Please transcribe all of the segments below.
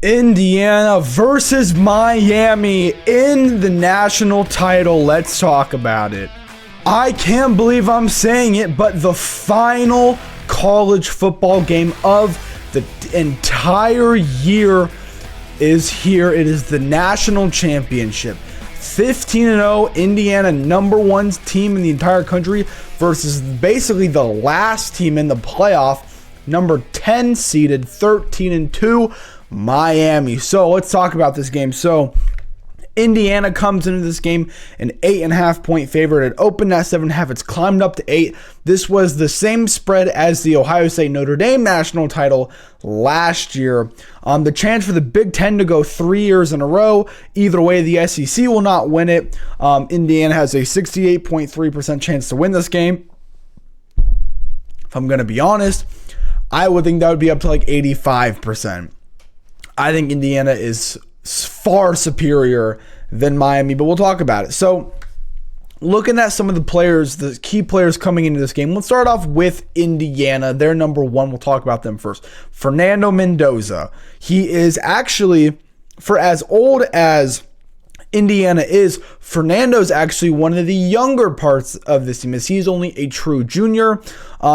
Indiana versus Miami in the national title. Let's talk about it. I can't believe I'm saying it, but the final college football game of the entire year is here. It is the national championship. 15-0, Indiana, number one team in the entire country versus basically the last team in the playoff, number 10 seeded, 13-2, Miami. So let's talk about this game. So Indiana comes into this game an 8.5 point favorite. It opened at 7.5. It's climbed up to 8. This was the same spread as the Ohio State Notre Dame national title last year. The chance for the Big Ten to go 3 years in a row. Either way, the SEC will not win it. Indiana has a 68.3% chance to win this game. If I'm going to be honest, I would think that would be up to like 85%. I think Indiana is far superior than Miami, but we'll talk about it. So looking at some of the players, the key players coming into this game, let's start off with Indiana. They're number one. We'll talk about them first. Fernando Mendoza. He is actually, for as old as Indiana is, Fernando's actually one of the younger parts of this team, as he's only a true junior.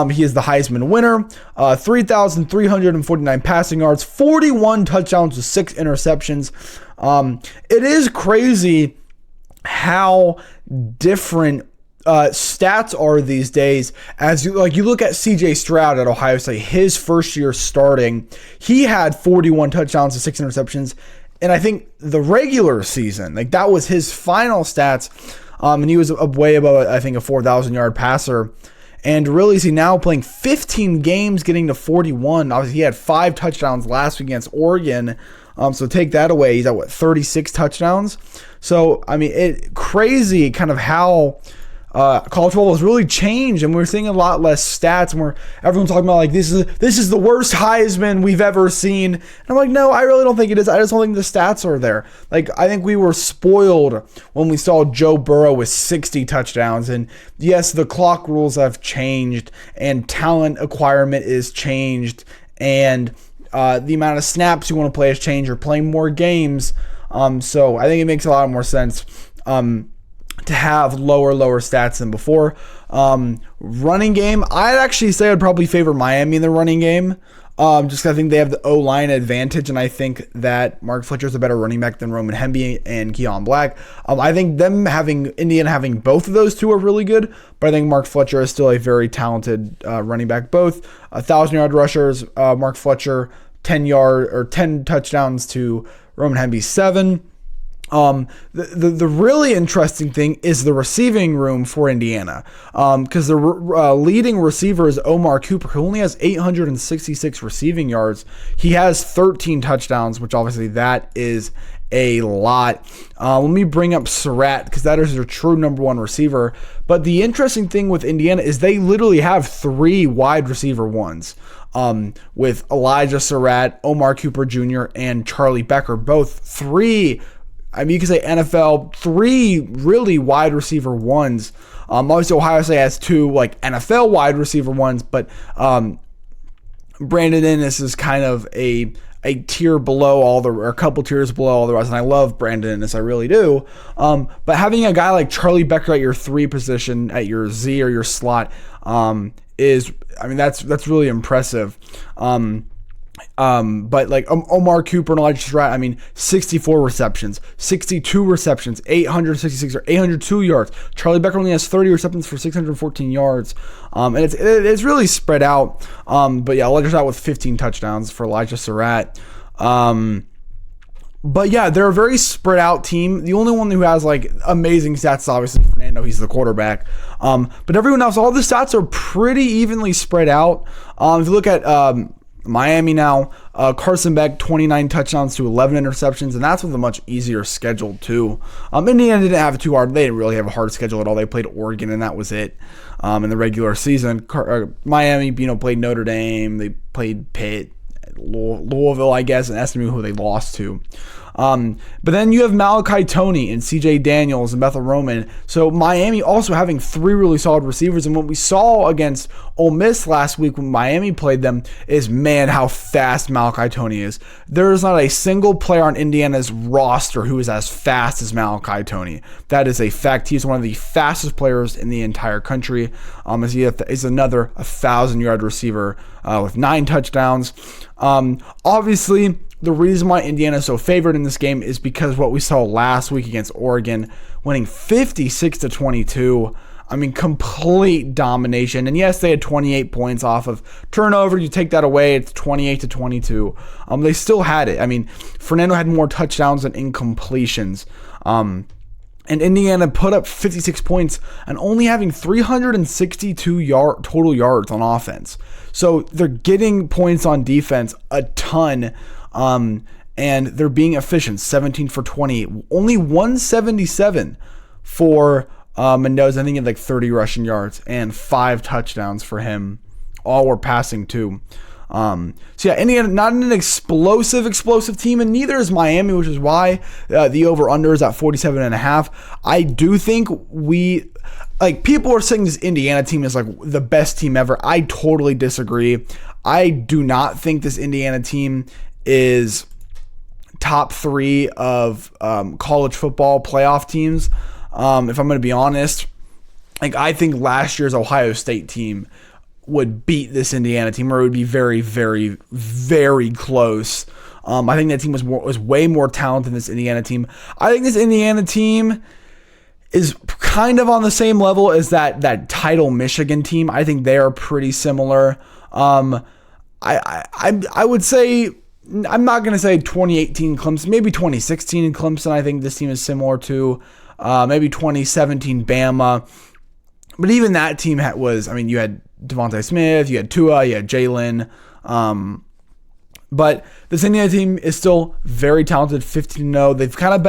He is the Heisman winner, 3,349 passing yards, 41 touchdowns with 6 interceptions. It is crazy how different stats are these days. As you look at CJ Stroud at Ohio State, his first year starting, he had 41 touchdowns and 6 interceptions. And I think the regular season, like that was his final stats. And he was way above, I think, a 4,000 yard passer. And really, is he now playing 15 games, getting to 41? Obviously, he had 5 touchdowns last week against Oregon. So take that away. He's at 36 touchdowns. So, I mean, crazy kind of how college football has really changed, and we're seeing a lot less stats, and everyone's talking about like this is the worst Heisman we've ever seen. And I'm like, no, I really don't think it is. I just don't think the stats are there. Like, I think we were spoiled when we saw Joe Burrow with 60 touchdowns. And yes, the clock rules have changed, and talent acquirement is changed, and the amount of snaps you want to play has changed. You're playing more games, so I think it makes a lot more sense to have lower stats than before. Running game, I'd actually say I'd probably favor Miami in the running game. Just because I think they have the O-line advantage, and I think that Mark Fletcher is a better running back than Roman Hemby and Keon Black. I think Indiana having both of those two are really good, but I think Mark Fletcher is still a very talented running back. Both 1,000-yard rushers, Mark Fletcher 10 touchdowns to Roman Hemby 7. The really interesting thing is the receiving room for Indiana, because the leading receiver is Omar Cooper, who only has 866 receiving yards. He has 13 touchdowns, which obviously that is a lot. Let me bring up Surratt, because that is their true number one receiver. But the interesting thing with Indiana is they literally have 3 wide receiver ones. With Elijah Surratt, Omar Cooper Jr., and Charlie Becker, both 3. I mean, you could say NFL, 3 really wide receiver ones. Obviously, Ohio State has 2 like NFL wide receiver ones, but Brandon Inniss is kind of a tier below or a couple tiers below all the rest. And I love Brandon Inniss, I really do. But having a guy like Charlie Becker at your 3 position, at your Z or your slot, that's really impressive. But like Omar Cooper and Elijah Surratt, 64 receptions, 62 receptions, 866 or 802 yards. Charlie Becker only has 30 receptions for 614 yards. And it's really spread out. But yeah, Elijah Surratt with 15 touchdowns for Elijah Surratt. But yeah, they're a very spread out team. The only one who has like amazing stats is obviously Fernando. He's the quarterback. But everyone else, all the stats are pretty evenly spread out. If you look at Miami now, Carson Beck, 29 touchdowns to 11 interceptions, and that's with a much easier schedule too. Indiana didn't have they didn't really have a hard schedule at all. They played Oregon, and that was it in the regular season. Miami, played Notre Dame. They played Pitt, Louisville, I guess, and SMU, who they lost to. But then you have Malachi Toney and CJ Daniels and Bethel Roman. So Miami also having three really solid receivers. And what we saw against Ole Miss last week when Miami played them is, man, how fast Malachi Toney is. There is not a single player on Indiana's roster who is as fast as Malachi Toney. That is a fact. He is one of the fastest players in the entire country. As he is another 1,000-yard receiver with 9 touchdowns. Obviously, the reason why Indiana is so favored in this game is because what we saw last week against Oregon, winning 56-22. I mean, complete domination. And yes, they had 28 points off of turnover. You take that away, it's 28-22. They still had it. I mean, Fernando had more touchdowns than incompletions. And Indiana put up 56 points and only having 362 total yards on offense. So they're getting points on defense a ton. And they're being efficient, 17 for 20, only 177 for Mendoza. I think he had like 30 rushing yards and 5 touchdowns for him. All were passing too. So yeah, Indiana not an explosive team, and neither is Miami, which is why the over-under is at 47.5. I do think people are saying this Indiana team is like the best team ever. I totally disagree. I do not think this Indiana team is top 3 of college football playoff teams. If I'm going to be honest, I think last year's Ohio State team would beat this Indiana team, or it would be very, very, very close. I think that team was way more talented than this Indiana team. I think this Indiana team is kind of on the same level as that title Michigan team. I think they are pretty similar. I would say, I'm not going to say 2018 Clemson, maybe 2016 in Clemson. I think this team is similar to maybe 2017 Bama. But even that team you had Devontae Smith, you had Tua, you had Jalen. But this Indiana team is still very talented, 15-0. They've kind of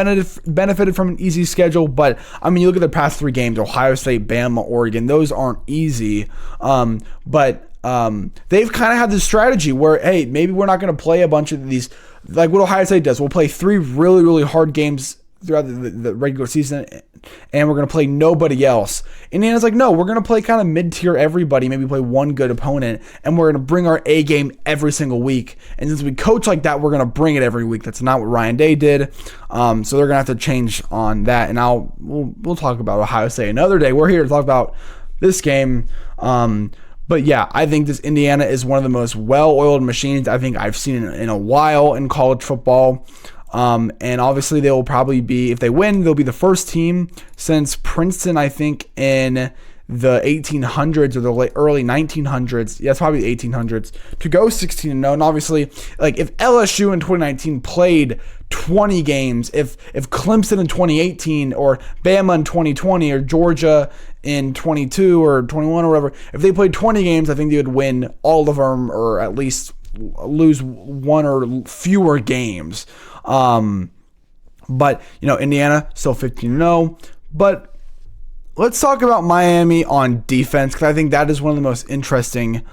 benefited from an easy schedule. But, you look at the past 3 games, Ohio State, Bama, Oregon. Those aren't easy. But they've kind of had this strategy where, hey, maybe we're not going to play a bunch of these, like what Ohio State does. We'll play 3 really, really hard games throughout the regular season, and we're going to play nobody else. Indiana's like, no, we're going to play kind of mid-tier everybody, maybe play one good opponent, and we're going to bring our A game every single week. And since we coach like that, we're going to bring it every week. That's not what Ryan Day did. So they're going to have to change on that. And we'll talk about Ohio State another day. We're here to talk about this game. But yeah, I think this Indiana is one of the most well-oiled machines I think I've seen in a while in college football. And obviously they will probably be, if they win, they'll be the first team since Princeton, I think, in the 1800s or the early 1900s. Yeah, it's probably the 1800s to go 16-0. And obviously, if LSU in 2019 played 20 games, if Clemson in 2018 or Bama in 2020 or Georgia in 22 or 21 or whatever, if they played 20 games, I think they would win all of them or at least lose one or fewer games. But Indiana still 15-0. But let's talk about Miami on defense, because I think that is one of the most interesting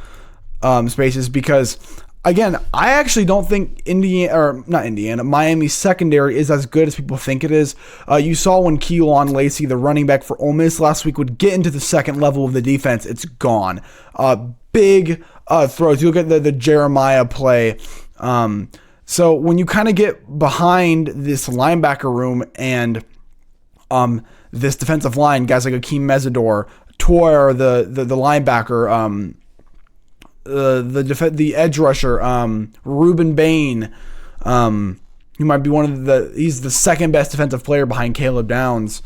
spaces. Because again, I actually don't think Miami's secondary is as good as people think it is. You saw when Keelan Lacey, the running back for Ole Miss last week, would get into the second level of the defense, it's gone. Big throws. You look at the Jeremiah play. So when you kind of get behind this linebacker room and this defensive line, guys like Akeem Mesidor, Toyer, the linebacker, the edge rusher, Ruben Bain, who might be he's the second best defensive player behind Caleb Downs.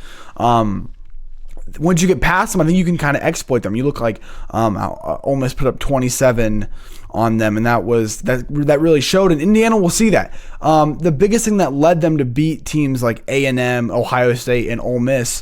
Once you get past them, I think you can kind of exploit them. You look like Ole Miss put up 27 on them, and that really showed. And Indiana will see that. The biggest thing that led them to beat teams like A&M, Ohio State, and Ole Miss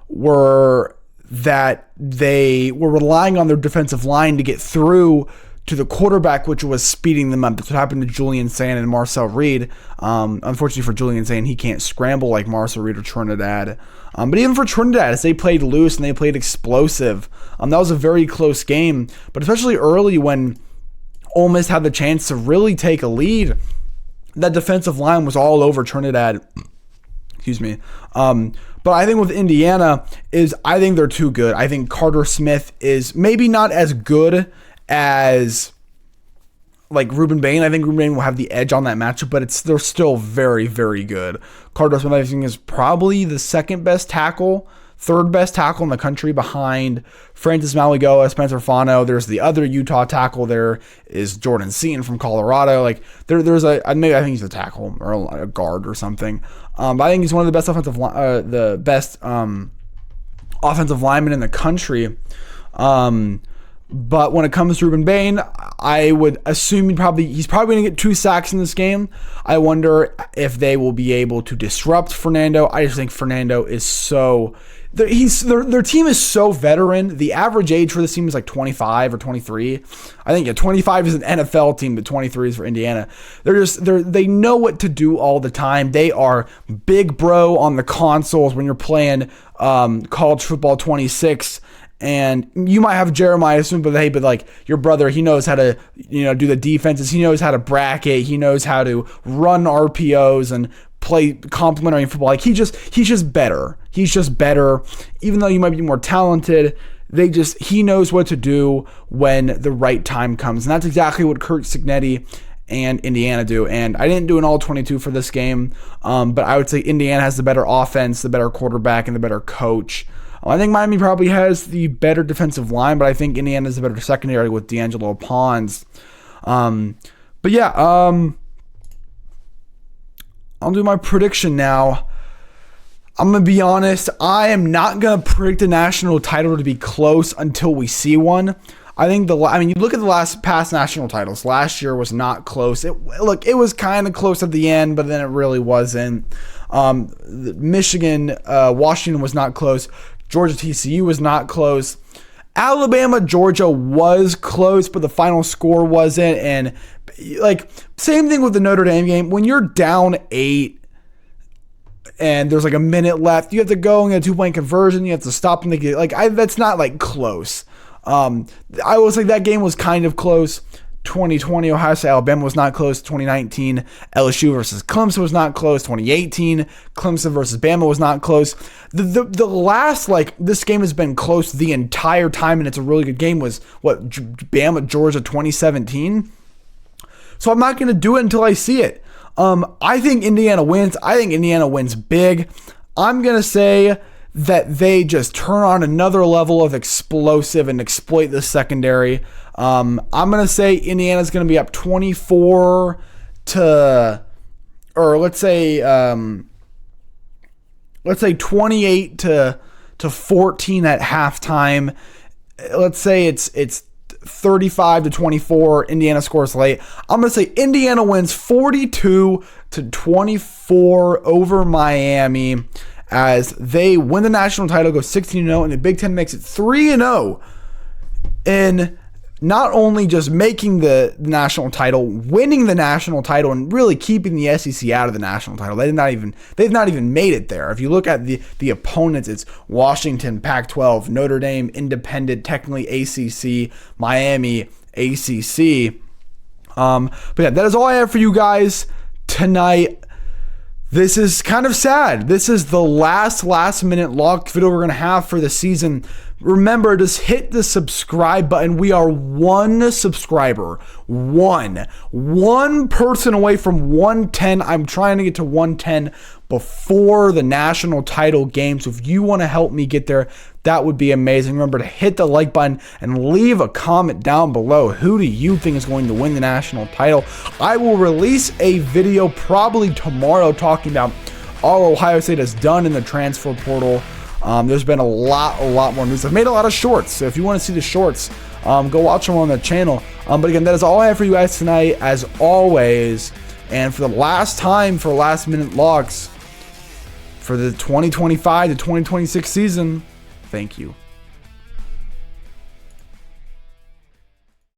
were that they were relying on their defensive line to get through to the quarterback, which was speeding them up. That's what happened to Julian Sand and Marcel Reed. Unfortunately for Julian Sand, he can't scramble like Marcel Reed or Trinidad. But even for Trinidad, as they played loose and they played explosive, that was a very close game. But especially early when Ole Miss had the chance to really take a lead, that defensive line was all over Trinidad. Excuse me. But I think with Indiana I think they're too good. I think Carter Smith is maybe not as good as like Ruben Bain. I think Ruben Bain will have the edge on that matchup, but they're still very, very good. Carter Smith, I think, is probably the third best tackle in the country behind Francis Maligoa, Spencer Fano. There's the other Utah tackle. There is Jordan Seaton from Colorado. Like there's I think he's a tackle or a guard or something. But I think he's one of the best offensive linemen in the country. But when it comes to Ruben Bain, I would assume he's probably going to get 2 sacks in this game. I wonder if they will be able to disrupt Fernando. I just think Fernando is so... Their team is so veteran. The average age for this team is like 25 or 23. I think 25 is an NFL team, but 23 is for Indiana. They know what to do all the time. They are big bro on the consoles when you're playing College Football 26. And you might have Jeremiah Smith, but like your brother, he knows how to, do the defenses. He knows how to bracket. He knows how to run RPOs and play complementary football. Like he's just better. He's just better. Even though you might be more talented, he knows what to do when the right time comes. And that's exactly what Curt Cignetti and Indiana do. And I didn't do an all 22 for this game, but I would say Indiana has the better offense, the better quarterback, and the better coach. I think Miami probably has the better defensive line, but I think Indiana has the better secondary with D'Angelo Pons. But yeah, I'll do my prediction now. I'm going to be honest. I am not going to predict a national title to be close until we see one. I think you look at the past national titles. Last year was not close. It was kind of close at the end, but then it really wasn't. Michigan, Washington was not close. Georgia TCU was not close. Alabama Georgia was close, but the final score wasn't. And like same thing with the Notre Dame game. When you're down 8 and there's like a minute left, you have to go and get a 2-point conversion. You have to stop and that's not like close. I will say that game was kind of close. 2020 Ohio State Alabama was not close. 2019 LSU versus Clemson was not close. 2018 Clemson versus Bama was not close. The last this game has been close the entire time, and it's a really good game. Was Bama Georgia 2017. So I'm not going to do it until I see it. I think Indiana wins. I think Indiana wins big. I'm going to say that they just turn on another level of explosive and exploit the secondary. I'm going to say Indiana's going to be up 24 to, or let's say 28 to 14 at halftime. Let's say it's 35 to 24. Indiana scores late. I'm going to say Indiana wins 42 to 24 over Miami as they win the national title, go 16-0, and the Big Ten makes it 3-0 in not only just making the national title, winning the national title, and really keeping the SEC out of the national title. They've not even made it there. If you look at the opponents, it's Washington, Pac-12, Notre Dame, Independent, technically ACC, Miami, ACC. But yeah, that is all I have for you guys tonight. This is kind of sad. This is the last minute locked video we're going to have for the season. Remember, just hit the subscribe button. We are one subscriber. One person away from 110. I'm trying to get to 110 before the national title game. So if you want to help me get there, that would be amazing. Remember to hit the like button and leave a comment down below. Who do you think is going to win the national title? I will release a video probably tomorrow talking about all Ohio State has done in the transfer portal. There's been a lot more news. I've made a lot of shorts, so if you want to see the shorts, go watch them on the channel. But again, that is all I have for you guys tonight, as always. And for the last time for last minute locks for the 2025 to 2026 season, thank you.